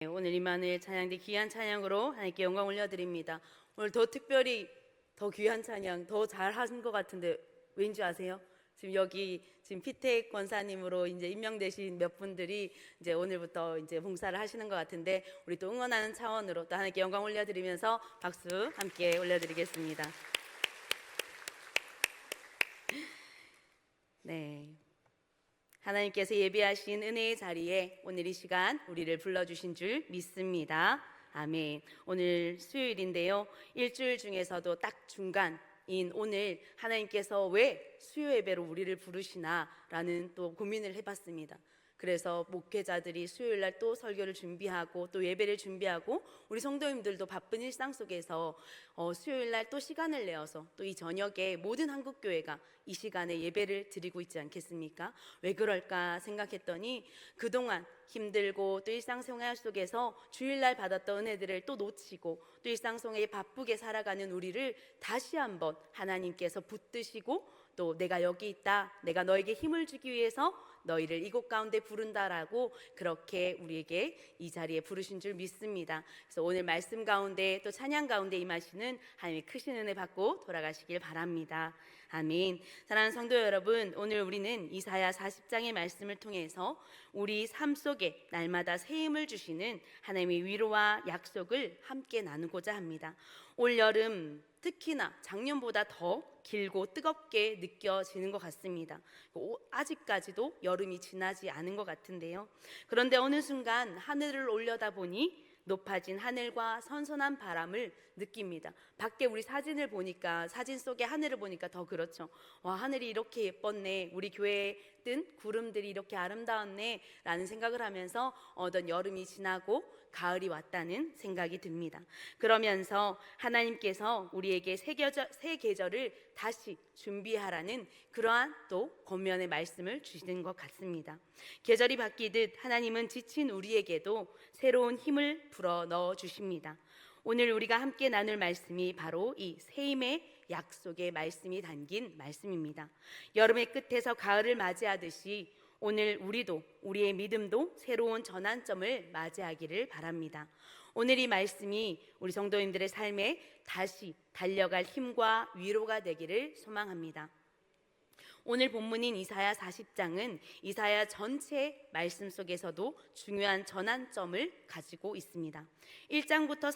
오늘 임마누엘 찬양대 귀한 찬양으로 하나님께 영광 올려드립니다. 오늘 더 특별히 더 귀한 찬양, 더 잘하신 것 같은데 왠지 아세요? 지금 여기 피택 권사님으로 이제 임명되신 몇 분들이 이제 오늘부터 이제 봉사를 하시는 것 같은데, 우리 또 응원하는 차원으로 또 하나님께 영광 올려드리면서 박수 함께 올려드리겠습니다. 네. 하나님께서 예비하신 은혜의 자리에 오늘 이 시간 우리를 불러주신 줄 믿습니다. 아멘. 오늘 수요일인데요, 일주일 중에서도 딱 중간인 오늘 하나님께서 왜 수요 예배로 우리를 부르시나라는 또 고민을 해봤습니다. 그래서 목회자들이 수요일날 또 설교를 준비하고 또 예배를 준비하고, 우리 성도님들도 바쁜 일상 속에서 수요일날 또 시간을 내어서 또 이 저녁에 모든 한국교회가 이 시간에 예배를 드리고 있지 않겠습니까? 왜 그럴까 생각했더니, 그동안 힘들고 또 일상생활 속에서 주일날 받았던 은혜들을 또 놓치고 또 일상생활에 바쁘게 살아가는 우리를 다시 한번 하나님께서 붙드시고, 또 내가 여기 있다, 내가 너에게 힘을 주기 위해서 너희를 이곳 가운데 부른다라고 그렇게 우리에게 이 자리에 부르신 줄 믿습니다. 그래서 오늘 말씀 가운데 또 찬양 가운데 임하시는 하나님의 크신 은혜 받고 돌아가시길 바랍니다. 아멘. 사랑하는 성도 여러분, 오늘 우리는 이사야 40장의 말씀을 통해서 우리 삶 속에 날마다 새 힘을 주시는 하나님의 위로와 약속을 함께 나누고자 합니다. 올 여름 특히나 작년보다 더 길고 뜨겁게 느껴지는 것 같습니다. 아직까지도 여름이 지나지 않은 것 같은데요, 그런데 어느 순간 하늘을 올려다보니 높아진 하늘과 선선한 바람을 느낍니다. 밖에 우리 사진을 보니까, 사진 속의 하늘을 보니까 더 그렇죠. 와, 하늘이 이렇게 예뻤네, 우리 교회에 뜬 구름들이 이렇게 아름다웠네 라는 생각을 하면서 어떤 여름이 지나고 가을이 왔다는 생각이 듭니다. 그러면서 하나님께서 우리에게 새 계절을 다시 준비하라는 그러한 또 권면의 말씀을 주시는 것 같습니다. 계절이 바뀌듯 하나님은 지친 우리에게도 새로운 힘을 불어 넣어 주십니다. 오늘 우리가 함께 나눌 말씀이 바로 이 새 힘의 약속의 말씀이 담긴 말씀입니다. 여름의 끝에서 가을을 맞이하듯이 오늘 우리도, 우리의 믿음도 새로운 전환점을 맞이하기를 바랍니다. 오늘 이 말씀이 우리 성도님들의 삶에 다시 달려갈 힘과 위로가 되기를 소망합니다. 오늘 본문인 이사야 40장은 이사야 전체 말씀 속에서도 중요한 전환점을 가지고 있습니다. 1장부터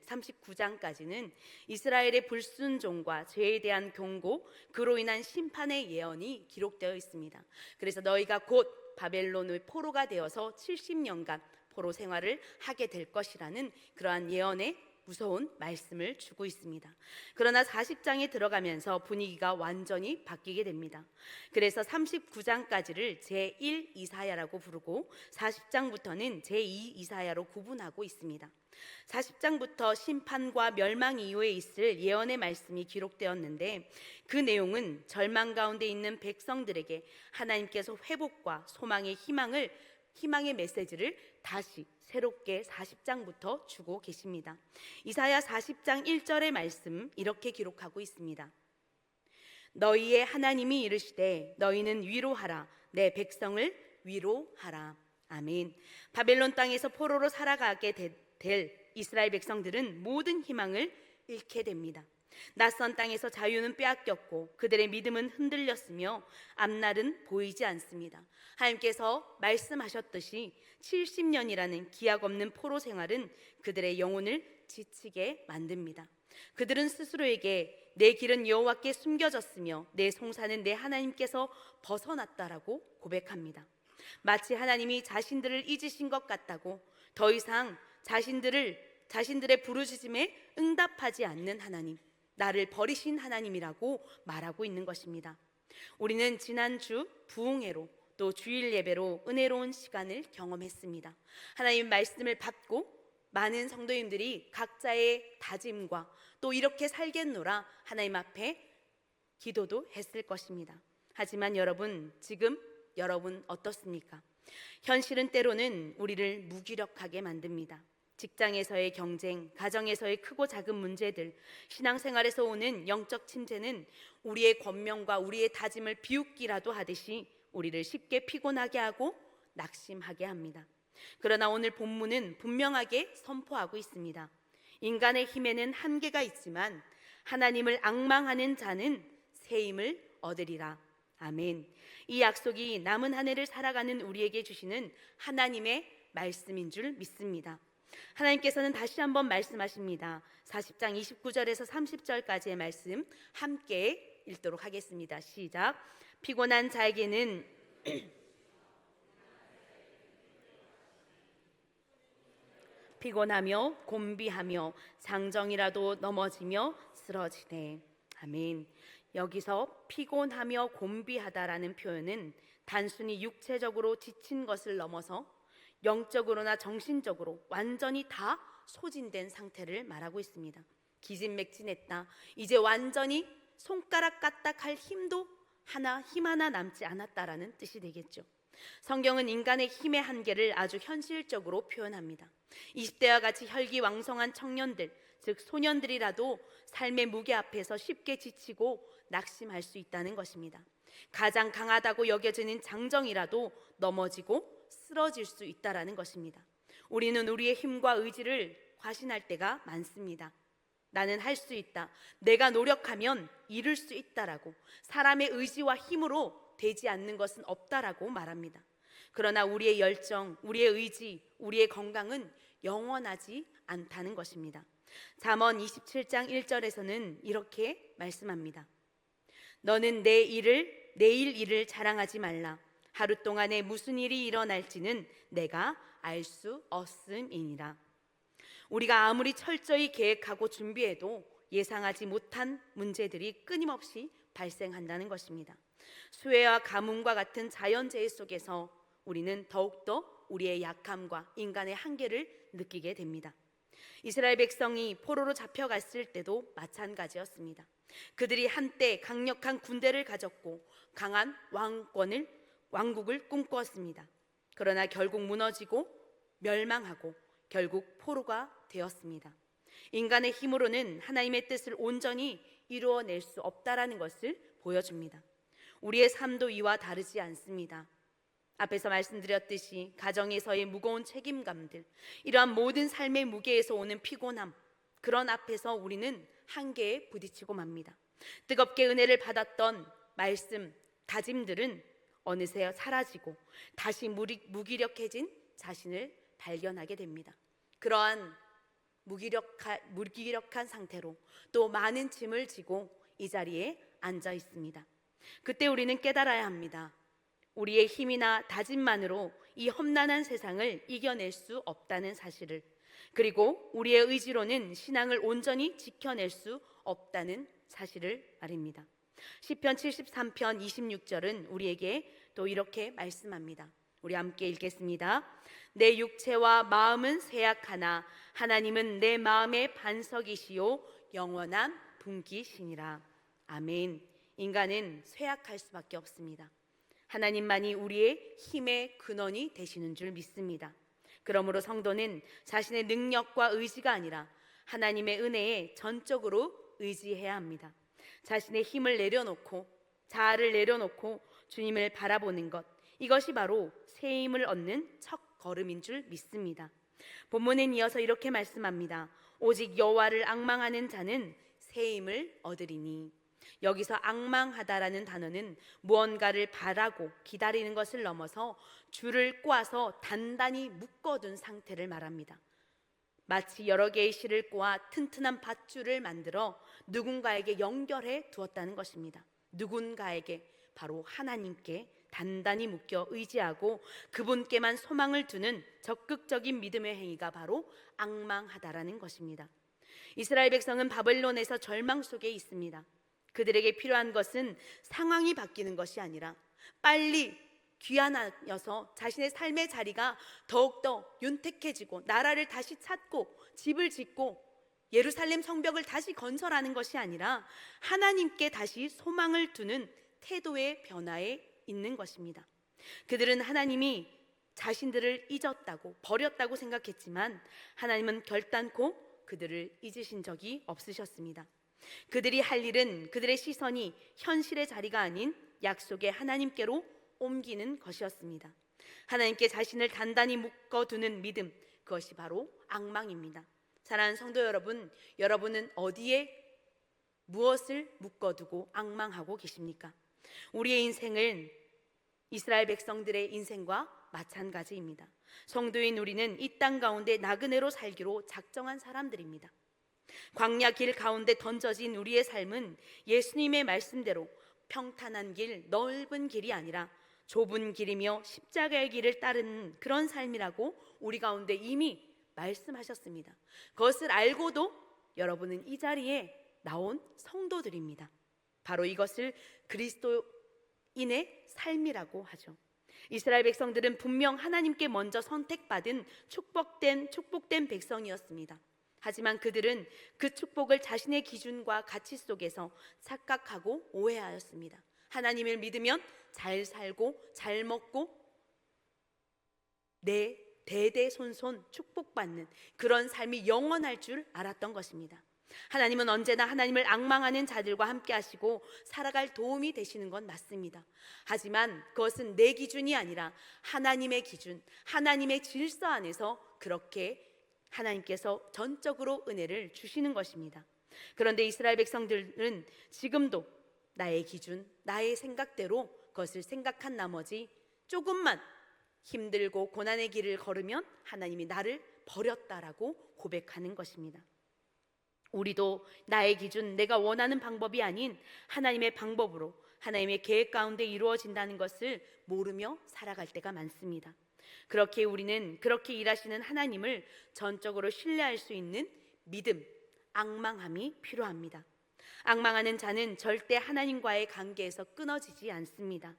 39장까지는 이스라엘의 불순종과 죄에 대한 경고, 그로 인한 심판의 예언이 기록되어 있습니다. 그래서 너희가 곧 바벨론의 포로가 되어서 70년간 포로 생활을 하게 될 것이라는 그러한 예언의 무서운 말씀을 주고 있습니다. 그러나 40장에 들어가면서 분위기가 완전히 바뀌게 됩니다. 그래서 39장까지를 제1 이사야라고 부르고 40장부터는 제2 이사야로 구분하고 있습니다. 40장부터 심판과 멸망 이후에 있을 예언의 말씀이 기록되었는데, 그 내용은 절망 가운데 있는 백성들에게 하나님께서 회복과 소망의 희망의 메시지를 다시 새롭게 40장부터 주고 계십니다. 이사야 40장 1절의 말씀 이렇게 기록하고 있습니다. 너희의 하나님이 이르시되 너희는 위로하라, 내 백성을 위로하라. 아멘. 바벨론 땅에서 포로로 살아가게 될 이스라엘 백성들은 모든 희망을 잃게 됩니다. 낯선 땅에서 자유는 빼앗겼고 그들의 믿음은 흔들렸으며 앞날은 보이지 않습니다. 하나님께서 말씀하셨듯이 70년이라는 기약 없는 포로 생활은 그들의 영혼을 지치게 만듭니다. 그들은 스스로에게 내 길은 여호와께 숨겨졌으며 내 송사는 내 하나님께서 벗어났다라고 고백합니다. 마치 하나님이 자신들을 잊으신 것 같다고, 더 이상 자신들의 부르짖음에 응답하지 않는 하나님, 나를 버리신 하나님이라고 말하고 있는 것입니다. 우리는 지난주 부흥회로 또 주일 예배로 은혜로운 시간을 경험했습니다. 하나님의 말씀을 받고 많은 성도님들이 각자의 다짐과 또 이렇게 살겠노라 하나님 앞에 기도도 했을 것입니다. 하지만 지금 여러분 어떻습니까? 현실은 때로는 우리를 무기력하게 만듭니다. 직장에서의 경쟁, 가정에서의 크고 작은 문제들, 신앙생활에서 오는 영적 침체는 우리의 권명과 우리의 다짐을 비웃기라도 하듯이 우리를 쉽게 피곤하게 하고 낙심하게 합니다. 그러나 오늘 본문은 분명하게 선포하고 있습니다. 인간의 힘에는 한계가 있지만 하나님을 앙망하는 자는 새 힘을 얻으리라. 아멘. 이 약속이 남은 한 해를 살아가는 우리에게 주시는 하나님의 말씀인 줄 믿습니다. 하나님께서는 다시 한번 말씀하십니다. 40장 29절에서 30절까지의 말씀 함께 읽도록 하겠습니다. 시작. 피곤한 자에게는 피곤하며 곤비하며 장정이라도 넘어지며 쓰러지네. 아멘. 여기서 피곤하며 곤비하다라는 표현은 단순히 육체적으로 지친 것을 넘어서 영적으로나 정신적으로 완전히 다 소진된 상태를 말하고 있습니다. 기진맥진했다. 이제 완전히 손가락 까딱할 힘 하나 남지 않았다라는 뜻이 되겠죠. 성경은 인간의 힘의 한계를 아주 현실적으로 표현합니다. 20대와 같이 혈기왕성한 청년들, 즉 소년들이라도 삶의 무게 앞에서 쉽게 지치고 낙심할 수 있다는 것입니다. 가장 강하다고 여겨지는 장정이라도 넘어지고 쓰러질 수 있다는 것입니다. 우리는 우리의 힘과 의지를 과신할 때가 많습니다. 나는 할 수 있다, 내가 노력하면 이룰 수 있다라고, 사람의 의지와 힘으로 되지 않는 것은 없다라고 말합니다. 그러나 우리의 열정, 우리의 의지, 우리의 건강은 영원하지 않다는 것입니다. 잠언 27장 1절에서는 이렇게 말씀합니다. 너는 내일 일을 자랑하지 말라. 하루 동안에 무슨 일이 일어날지는 내가 알 수 없음이니라. 우리가 아무리 철저히 계획하고 준비해도 예상하지 못한 문제들이 끊임없이 발생한다는 것입니다. 수해와 가뭄과 같은 자연재해 속에서 우리는 더욱더 우리의 약함과 인간의 한계를 느끼게 됩니다. 이스라엘 백성이 포로로 잡혀갔을 때도 마찬가지였습니다. 그들이 한때 강력한 군대를 가졌고 강한 왕국을 꿈꾸었습니다. 그러나 결국 무너지고 멸망하고 결국 포로가 되었습니다. 인간의 힘으로는 하나님의 뜻을 온전히 이루어낼 수 없다라는 것을 보여줍니다. 우리의 삶도 이와 다르지 않습니다. 앞에서 말씀드렸듯이 가정에서의 무거운 책임감들, 이러한 모든 삶의 무게에서 오는 피곤함, 그런 앞에서 우리는 한계에 부딪히고 맙니다. 뜨겁게 은혜를 받았던 말씀, 다짐들은 어느새 사라지고 다시 무기력해진 자신을 발견하게 됩니다. 그러한 무기력한 상태로 또 많은 짐을 지고 이 자리에 앉아 있습니다. 그때 우리는 깨달아야 합니다. 우리의 힘이나 다짐만으로 이 험난한 세상을 이겨낼 수 없다는 사실을, 그리고 우리의 의지로는 신앙을 온전히 지켜낼 수 없다는 사실을 말입니다. 시편 73편 26절은 우리에게 또 이렇게 말씀합니다. 우리 함께 읽겠습니다. 내 육체와 마음은 쇠약하나 하나님은 내 마음의 반석이시요 영원한 분기시니라. 아멘. 인간은 쇠약할 수밖에 없습니다. 하나님만이 우리의 힘의 근원이 되시는 줄 믿습니다. 그러므로 성도는 자신의 능력과 의지가 아니라 하나님의 은혜에 전적으로 의지해야 합니다. 자신의 힘을 내려놓고 자아를 내려놓고 주님을 바라보는 것, 이것이 바로 새 힘을 얻는 첫 걸음인 줄 믿습니다. 본문엔 이어서 이렇게 말씀합니다. 오직 여호와를 앙망하는 자는 새 힘을 얻으리니. 여기서 앙망하다라는 단어는 무언가를 바라고 기다리는 것을 넘어서 줄을 꼬아서 단단히 묶어둔 상태를 말합니다. 마치 여러 개의 실을 꼬아 튼튼한 밧줄을 만들어 누군가에게 연결해 두었다는 것입니다. 누군가에게, 바로 하나님께 단단히 묶여 의지하고 그분께만 소망을 두는 적극적인 믿음의 행위가 바로 앙망하다라는 것입니다. 이스라엘 백성은 바벨론에서 절망 속에 있습니다. 그들에게 필요한 것은 상황이 바뀌는 것이 아니라 빨리 귀환하여서 자신의 삶의 자리가 더욱더 윤택해지고 나라를 다시 찾고 집을 짓고 예루살렘 성벽을 다시 건설하는 것이 아니라 하나님께 다시 소망을 두는 태도의 변화에 있는 것입니다. 그들은 하나님이 자신들을 잊었다고, 버렸다고 생각했지만 하나님은 결단코 그들을 잊으신 적이 없으셨습니다. 그들이 할 일은 그들의 시선이 현실의 자리가 아닌 약속의 하나님께로 옮기는 것이었습니다. 하나님께 자신을 단단히 묶어두는 믿음, 그것이 바로 앙망입니다. 사랑하는 성도 여러분, 여러분은 어디에 무엇을 묶어두고 앙망하고 계십니까? 우리의 인생은 이스라엘 백성들의 인생과 마찬가지입니다. 성도인 우리는 이 땅 가운데 나그네로 살기로 작정한 사람들입니다. 광야 길 가운데 던져진 우리의 삶은 예수님의 말씀대로 평탄한 길, 넓은 길이 아니라 좁은 길이며 십자가의 길을 따르는 그런 삶이라고 우리 가운데 이미 말씀하셨습니다. 그것을 알고도 여러분은 이 자리에 나온 성도들입니다. 바로 이것을 그리스도인의 삶이라고 하죠. 이스라엘 백성들은 분명 하나님께 먼저 선택받은 축복된 백성이었습니다. 하지만 그들은 그 축복을 자신의 기준과 가치 속에서 착각하고 오해하였습니다. 하나님을 믿으면 잘 살고 잘 먹고 내 대대손손 축복받는 그런 삶이 영원할 줄 알았던 것입니다. 하나님은 언제나 하나님을 앙망하는 자들과 함께 하시고 살아갈 도움이 되시는 건 맞습니다. 하지만 그것은 내 기준이 아니라 하나님의 기준, 하나님의 질서 안에서 그렇게 하나님께서 전적으로 은혜를 주시는 것입니다. 그런데 이스라엘 백성들은 지금도 나의 기준, 나의 생각대로 그것을 생각한 나머지 조금만 힘들고 고난의 길을 걸으면 하나님이 나를 버렸다라고 고백하는 것입니다. 우리도 나의 기준, 내가 원하는 방법이 아닌 하나님의 방법으로 하나님의 계획 가운데 이루어진다는 것을 모르며 살아갈 때가 많습니다. 그렇게 우리는 그렇게 일하시는 하나님을 전적으로 신뢰할 수 있는 믿음, 앙망함이 필요합니다. 앙망하는 자는 절대 하나님과의 관계에서 끊어지지 않습니다.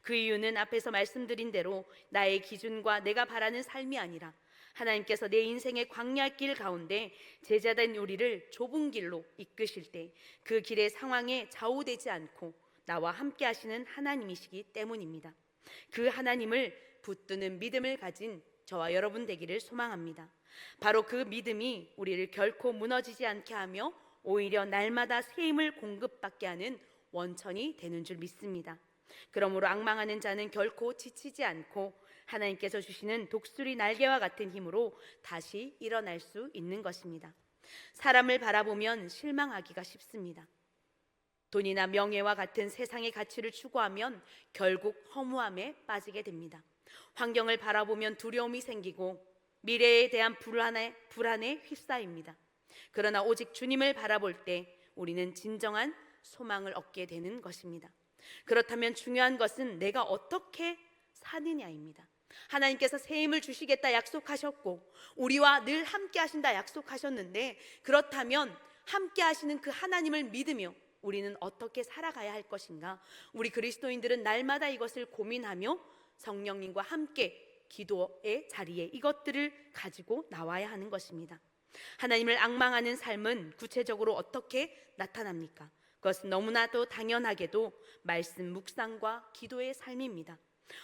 그 이유는 앞에서 말씀드린 대로 나의 기준과 내가 바라는 삶이 아니라 하나님께서 내 인생의 광야길 가운데 제자된 우리를 좁은 길로 이끄실 때 그 길의 상황에 좌우되지 않고 나와 함께 하시는 하나님이시기 때문입니다. 그 하나님을 붙드는 믿음을 가진 저와 여러분 되기를 소망합니다. 바로 그 믿음이 우리를 결코 무너지지 않게 하며 오히려 날마다 새 힘을 공급받게 하는 원천이 되는 줄 믿습니다. 그러므로 앙망하는 자는 결코 지치지 않고 하나님께서 주시는 독수리 날개와 같은 힘으로 다시 일어날 수 있는 것입니다. 사람을 바라보면 실망하기가 쉽습니다. 돈이나 명예와 같은 세상의 가치를 추구하면 결국 허무함에 빠지게 됩니다. 환경을 바라보면 두려움이 생기고 미래에 대한 불안에 휩싸입니다. 그러나 오직 주님을 바라볼 때 우리는 진정한 소망을 얻게 되는 것입니다. 그렇다면 중요한 것은 내가 어떻게 사느냐입니다. 하나님께서 새 힘을 주시겠다 약속하셨고 우리와 늘 함께 하신다 약속하셨는데, 그렇다면 함께 하시는 그 하나님을 믿으며 우리는 어떻게 살아가야 할 것인가? 우리 그리스도인들은 날마다 이것을 고민하며 성령님과 함께 기도의 자리에 이것들을 가지고 나와야 하는 것입니다. 하나님을 앙망하는 삶은 구체적으로 어떻게 나타납니까? 그것은 너무나도 당연하게도 말씀 묵상과 기도의 삶입니다.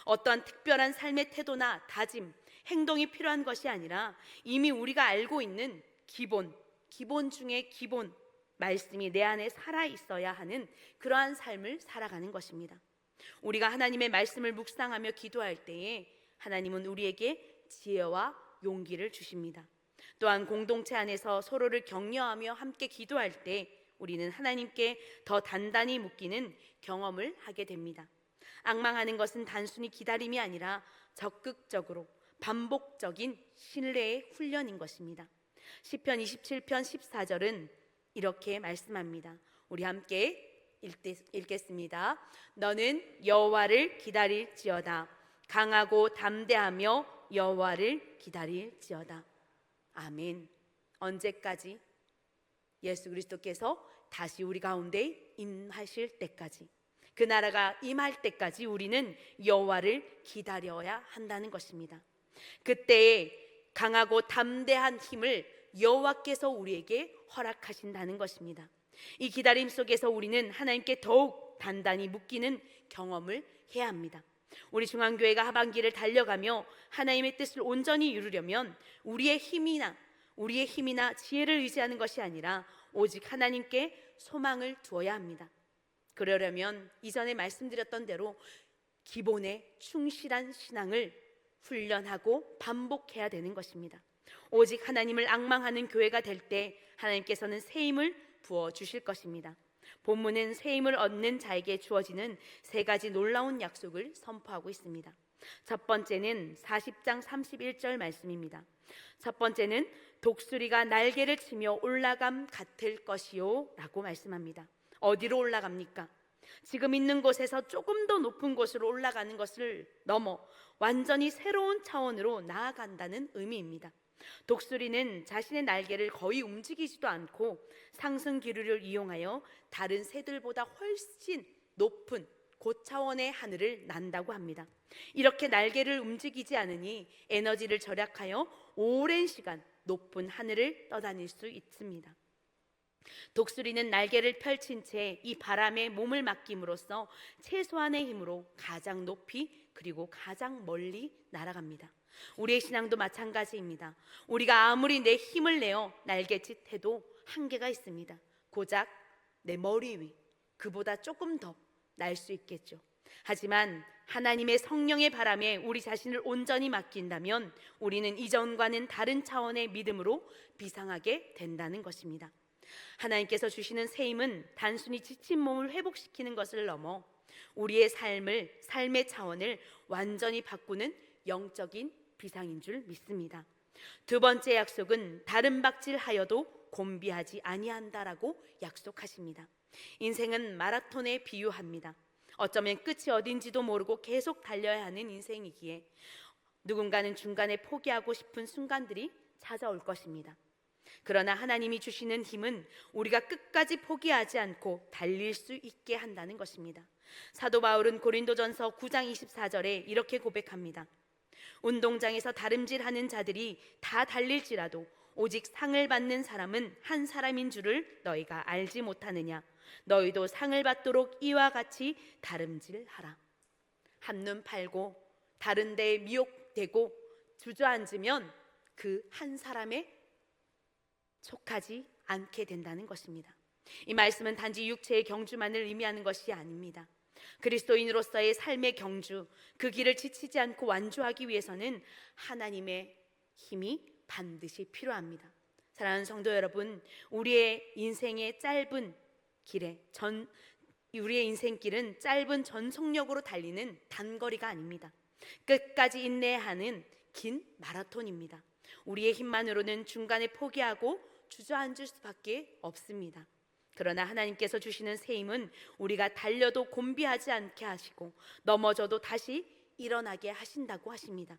어떠한 특별한 삶의 태도나 다짐, 행동이 필요한 것이 아니라 이미 우리가 알고 있는 기본 중에 기본 말씀이 내 안에 살아 있어야 하는 그러한 삶을 살아가는 것입니다. 우리가 하나님의 말씀을 묵상하며 기도할 때에 하나님은 우리에게 지혜와 용기를 주십니다. 또한 공동체 안에서 서로를 격려하며 함께 기도할 때 우리는 하나님께 더 단단히 묶이는 경험을 하게 됩니다. 앙망하는 것은 단순히 기다림이 아니라 적극적으로 반복적인 신뢰의 훈련인 것입니다. 시편 27편 14절은 이렇게 말씀합니다. 우리 함께 읽겠습니다. 너는 여호와를 기다릴지어다. 강하고 담대하며 여호와를 기다릴지어다. 아멘. 언제까지? 예수 그리스도께서 다시 우리 가운데 임하실 때까지, 그 나라가 임할 때까지 우리는 여호와를 기다려야 한다는 것입니다. 그때에 강하고 담대한 힘을 여호와께서 우리에게 허락하신다는 것입니다. 이 기다림 속에서 우리는 하나님께 더욱 단단히 묶이는 경험을 해야 합니다. 우리 중앙교회가 하반기를 달려가며 하나님의 뜻을 온전히 이루려면 우리의 힘이나 지혜를 의지하는 것이 아니라 오직 하나님께 소망을 두어야 합니다. 그러려면 이전에 말씀드렸던 대로 기본에 충실한 신앙을 훈련하고 반복해야 되는 것입니다. 오직 하나님을 앙망하는 교회가 될 때 하나님께서는 새 힘을 부어 주실 것입니다. 본문은 새 힘을 얻는 자에게 주어지는 세 가지 놀라운 약속을 선포하고 있습니다. 첫 번째는 40장 31절 말씀입니다. 첫 번째는 독수리가 날개를 치며 올라감 같을 것이요 라고 말씀합니다. 어디로 올라갑니까? 지금 있는 곳에서 조금 더 높은 곳으로 올라가는 것을 넘어 완전히 새로운 차원으로 나아간다는 의미입니다. 독수리는 자신의 날개를 거의 움직이지도 않고 상승 기류를 이용하여 다른 새들보다 훨씬 높은 고차원의 하늘을 난다고 합니다. 이렇게 날개를 움직이지 않으니 에너지를 절약하여 오랜 시간 높은 하늘을 떠다닐 수 있습니다. 독수리는 날개를 펼친 채 이 바람에 몸을 맡김으로써 최소한의 힘으로 가장 높이 그리고 가장 멀리 날아갑니다. 우리의 신앙도 마찬가지입니다. 우리가 아무리 내 힘을 내어 날갯짓해도 한계가 있습니다. 고작 내 머리 위, 그보다 조금 더 날 수 있겠죠. 하지만 하나님의 성령의 바람에 우리 자신을 온전히 맡긴다면 우리는 이전과는 다른 차원의 믿음으로 비상하게 된다는 것입니다. 하나님께서 주시는 새 힘은 단순히 지친 몸을 회복시키는 것을 넘어 우리의 삶의 차원을 완전히 바꾸는 영적인 비상인 줄 믿습니다. 두 번째 약속은 다른 박질하여도 곤비하지 아니한다라고 약속하십니다. 인생은 마라톤에 비유합니다. 어쩌면 끝이 어딘지도 모르고 계속 달려야 하는 인생이기에 누군가는 중간에 포기하고 싶은 순간들이 찾아올 것입니다. 그러나 하나님이 주시는 힘은 우리가 끝까지 포기하지 않고 달릴 수 있게 한다는 것입니다. 사도 바울은 고린도전서 9장 24절에 이렇게 고백합니다. 운동장에서 다름질하는 자들이 다 달릴지라도 오직 상을 받는 사람은 한 사람인 줄을 너희가 알지 못하느냐. 너희도 상을 받도록 이와 같이 다름질하라. 한눈 팔고 다른 데에 미혹되고 주저앉으면 그 한 사람에 속하지 않게 된다는 것입니다. 이 말씀은 단지 육체의 경주만을 의미하는 것이 아닙니다. 그리스도인으로서의 삶의 경주, 그 길을 지치지 않고 완주하기 위해서는 하나님의 힘이 반드시 필요합니다. 사랑하는 성도 여러분, 우리의 인생의 인생길은 짧은 전속력으로 달리는 단거리가 아닙니다. 끝까지 인내하는 긴 마라톤입니다. 우리의 힘만으로는 중간에 포기하고 주저앉을 수밖에 없습니다. 그러나 하나님께서 주시는 새 힘은 우리가 달려도 곤비하지 않게 하시고 넘어져도 다시 일어나게 하신다고 하십니다.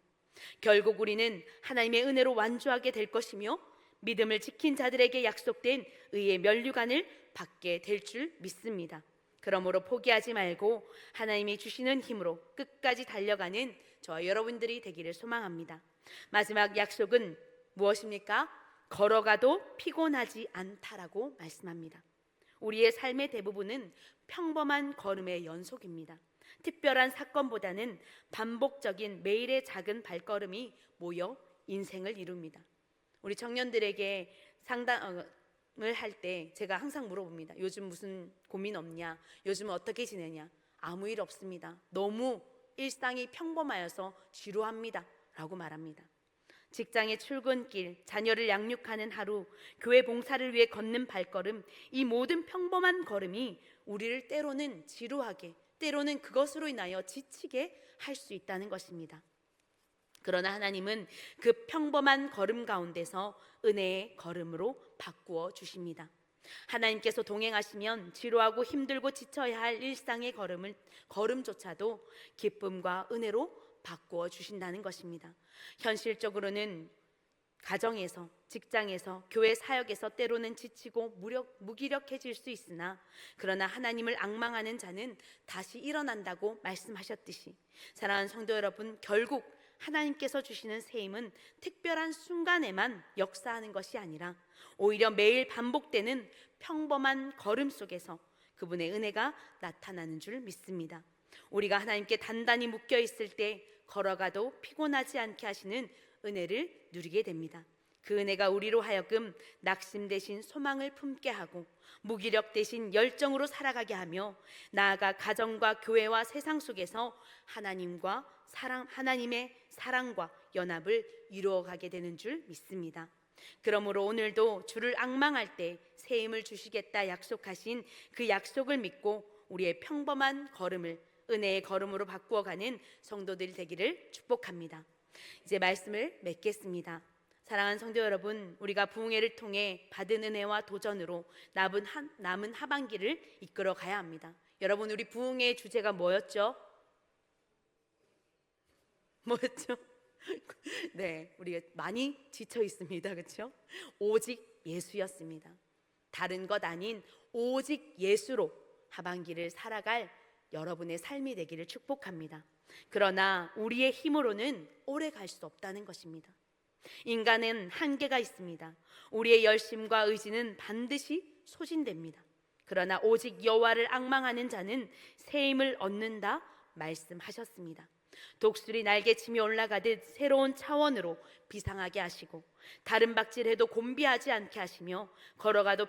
결국 우리는 하나님의 은혜로 완주하게 될 것이며 믿음을 지킨 자들에게 약속된 의의 면류관을 받게 될 줄 믿습니다. 그러므로 포기하지 말고 하나님이 주시는 힘으로 끝까지 달려가는 저와 여러분들이 되기를 소망합니다. 마지막 약속은 무엇입니까? 걸어가도 피곤하지 않다라고 말씀합니다. 우리의 삶의 대부분은 평범한 걸음의 연속입니다. 특별한 사건보다는 반복적인 매일의 작은 발걸음이 모여 인생을 이룹니다. 우리 청년들에게 상담을 할 때 제가 항상 물어봅니다. 요즘 무슨 고민 없냐? 요즘 어떻게 지내냐? 아무 일 없습니다. 너무 일상이 평범하여서 지루합니다 라고 말합니다. 직장의 출근길, 자녀를 양육하는 하루, 교회 봉사를 위해 걷는 발걸음, 이 모든 평범한 걸음이 우리를 때로는 지루하게, 때로는 그것으로 인하여 지치게 할 수 있다는 것입니다. 그러나 하나님은 그 평범한 걸음 가운데서 은혜의 걸음으로 바꾸어 주십니다. 하나님께서 동행하시면 지루하고 힘들고 지쳐야 할 일상의 걸음조차도 기쁨과 은혜로 바꾸어 주신다는 것입니다. 현실적으로는 가정에서, 직장에서, 교회 사역에서 때로는 지치고 무기력해질 수 있으나 그러나 하나님을 앙망하는 자는 다시 일어난다고 말씀하셨듯이 사랑하는 성도 여러분, 결국 하나님께서 주시는 새 힘은 특별한 순간에만 역사하는 것이 아니라 오히려 매일 반복되는 평범한 걸음 속에서 그분의 은혜가 나타나는 줄 믿습니다. 우리가 하나님께 단단히 묶여 있을 때 걸어가도 피곤하지 않게 하시는 은혜를 누리게 됩니다. 그 은혜가 우리로 하여금 낙심 대신 소망을 품게 하고 무기력 대신 열정으로 살아가게 하며 나아가 가정과 교회와 세상 속에서 하나님과 하나님의 사랑과 연합을 이루어가게 되는 줄 믿습니다. 그러므로 오늘도 주를 앙망할 때 새 힘을 주시겠다 약속하신 그 약속을 믿고 우리의 평범한 걸음을 은혜의 걸음으로 바꾸어가는 성도들 되기를 축복합니다. 이제 말씀을 맺겠습니다. 사랑하는 성도 여러분, 우리가 부흥회를 통해 받은 은혜와 도전으로 남은 하반기를 이끌어 가야 합니다. 여러분, 우리 부흥회의 주제가 뭐였죠? 네, 우리가 많이 지쳐 있습니다. 그렇죠? 오직 예수였습니다. 다른 것 아닌 오직 예수로 하반기를 살아갈 여러분의 삶이 되기를 축복합니다. 그러나 우리의 힘으로는 오래 갈 수 없다는 것입니다. 인간은 한계가 있습니다. 우리의 열심과 의지는 반드시 소진됩니다. 그러나 오직 여호와를 앙망하는 자는 새 힘을 얻는다 말씀하셨습니다. 독수리 날개치며 올라가듯 새로운 차원으로 비상하게 하시고 다른 박질해도 곤비하지 않게 하시며 걸어가도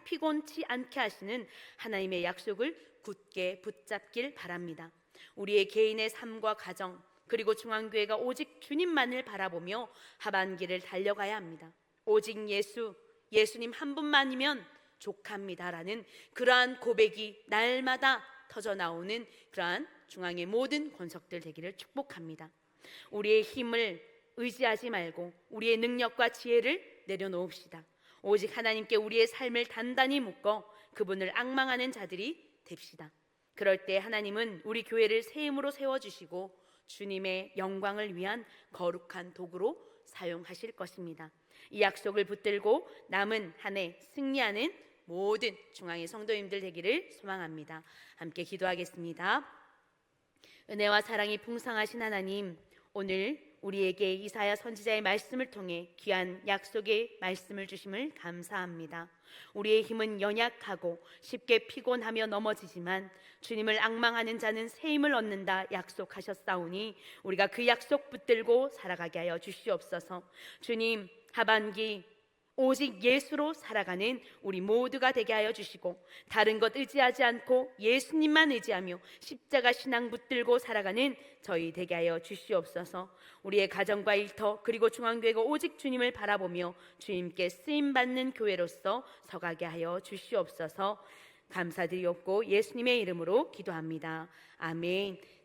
피곤치 않게 하시는 하나님의 약속을 굳게 붙잡길 바랍니다. 우리의 개인의 삶과 가정 그리고 중앙교회가 오직 주님만을 바라보며 하반기를 달려가야 합니다. 오직 예수님 한 분만이면 족합니다라는 그러한 고백이 날마다 터져나오는 그러한 중앙의 모든 권석들 되기를 축복합니다. 우리의 힘을 의지하지 말고 우리의 능력과 지혜를 내려놓읍시다. 오직 하나님께 우리의 삶을 단단히 묶어 그분을 앙망하는 자들이 됩시다. 그럴 때 하나님은 우리 교회를 새 힘으로 세워주시고 주님의 영광을 위한 거룩한 도구로 사용하실 것입니다. 이 약속을 붙들고 남은 한 해 승리하는 모든 중앙의 성도님들 되기를 소망합니다. 함께 기도하겠습니다. 은혜와 사랑이 풍성하신 하나님, 오늘 우리에게 이사야 선지자의 말씀을 통해 귀한 약속의 말씀을 주심을 감사합니다. 우리의 힘은 연약하고 쉽게 피곤하며 넘어지지만 주님을 앙망하는 자는 새 힘을 얻는다 약속하셨사오니 우리가 그 약속 붙들고 살아가게 하여 주시옵소서. 주님, 하반기 오직 예수로 살아가는 우리 모두가 되게 하여 주시고 다른 것 의지하지 않고 예수님만 의지하며 십자가 신앙 붙들고 살아가는 저희 되게 하여 주시옵소서. 우리의 가정과 일터 그리고 중앙교회가 오직 주님을 바라보며 주님께 쓰임받는 교회로서 서가게 하여 주시옵소서. 감사드리옵고 예수님의 이름으로 기도합니다. 아멘.